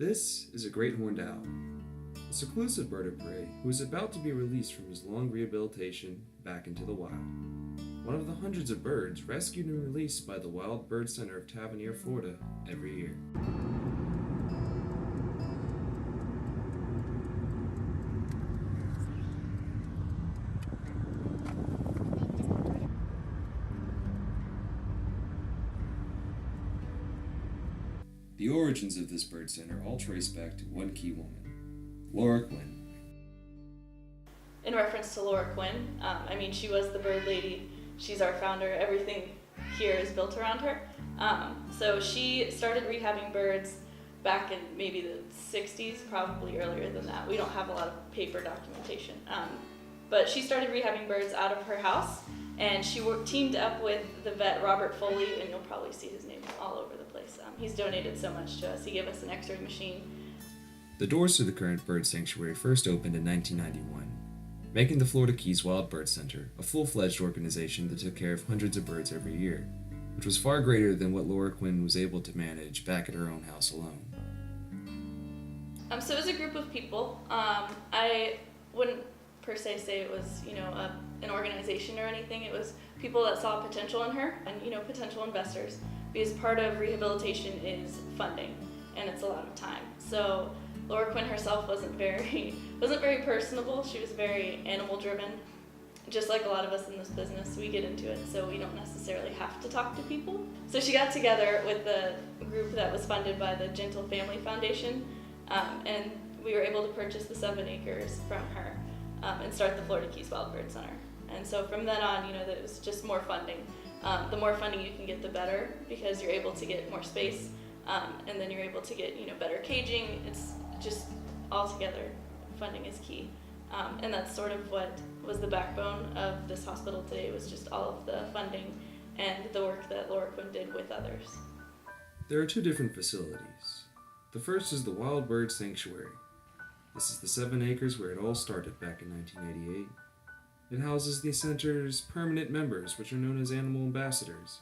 This is a great horned owl, a seclusive bird of prey who is about to be released from his long rehabilitation back into the wild. One of the hundreds of birds rescued and released by the Wild Bird Center of Tavernier, Florida, every year. The origins of this bird center all trace back to one key woman, Laura Quinn. In reference to Laura Quinn, she was the bird lady. She's our founder. Everything here is built around her. So she started rehabbing birds back in maybe the 60s, probably earlier than that. We don't have a lot of paper documentation. But she started rehabbing birds out of her house, and she teamed up with the vet Robert Foley, and you'll probably see his name all over the place. He's donated so much to us. He gave us an X-ray machine. The doors to the current bird sanctuary first opened in 1991, making the Florida Keys Wild Bird Center a full-fledged organization that took care of hundreds of birds every year, which was far greater than what Laura Quinn was able to manage back at her own house alone. So it was a group of people. I wouldn't per se say it was, an organization or anything. It was people that saw potential in her and, potential investors, because part of rehabilitation is funding, and it's a lot of time. So Laura Quinn herself wasn't very personable. She was very animal driven. Just like a lot of us in this business, we get into it, so we don't necessarily have to talk to people. So she got together with the group that was funded by the Gentle Family Foundation, and we were able to purchase the 7 acres from her and start the Florida Keys Wild Bird Center. And so from then on, that it was just more funding. The more funding you can get, the better, because you're able to get more space, and then you're able to get better caging. It's just altogether, funding is key. And that's sort of what was the backbone of this hospital today, was just all of the funding and the work that Laura Quinn did with others. There are 2 different facilities. The first is the Wild Bird Sanctuary. This is the 7 acres where it all started back in 1988. It houses the center's permanent members, which are known as animal ambassadors.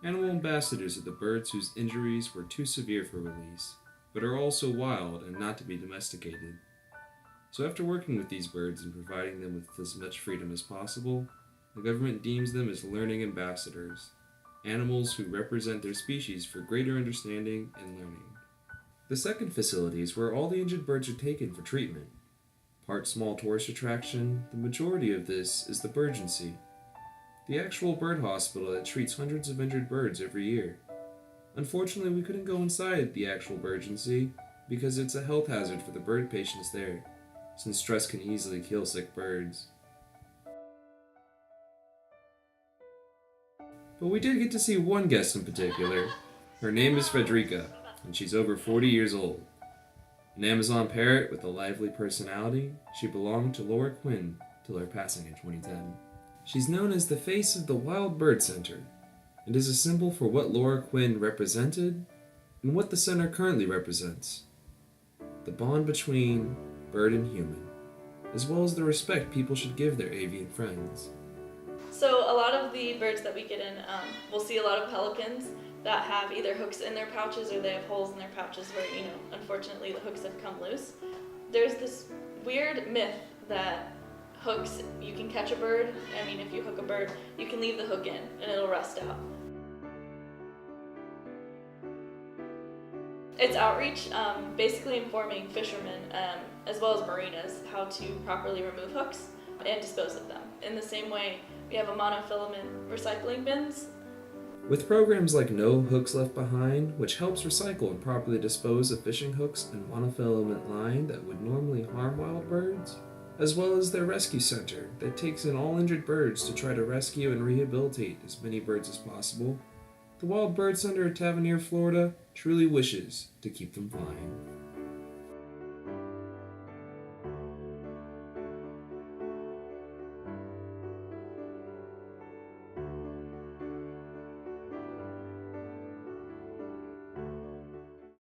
Animal ambassadors are the birds whose injuries were too severe for release, but are also wild and not to be domesticated. So after working with these birds and providing them with as much freedom as possible, the government deems them as learning ambassadors, animals who represent their species for greater understanding and learning. The second facility is where all the injured birds are taken for treatment. Part small tourist attraction, the majority of this is the Birdgency, the actual bird hospital that treats hundreds of injured birds every year. Unfortunately, we couldn't go inside the actual Birdgency because it's a health hazard for the bird patients there, since stress can easily kill sick birds. But we did get to see one guest in particular. Her name is Frederica, and she's over 40 years old. An Amazon parrot with a lively personality, she belonged to Laura Quinn till her passing in 2010. She's known as the face of the Wild Bird Center, and is a symbol for what Laura Quinn represented and what the center currently represents. The bond between bird and human, as well as the respect people should give their avian friends. So a lot of the birds that we get in, we'll see a lot of pelicans that have either hooks in their pouches or they have holes in their pouches where, unfortunately the hooks have come loose. There's this weird myth that hooks, you can catch a bird. If you hook a bird, you can leave the hook in and it'll rust out. It's outreach, basically informing fishermen, as well as marinas, how to properly remove hooks and dispose of them. In the same way, we have a monofilament recycling bins. With programs like No Hooks Left Behind, which helps recycle and properly dispose of fishing hooks and monofilament line that would normally harm wild birds, as well as their rescue center that takes in all injured birds to try to rescue and rehabilitate as many birds as possible, the Wild Bird Center at Tavernier, Florida truly wishes to keep them flying.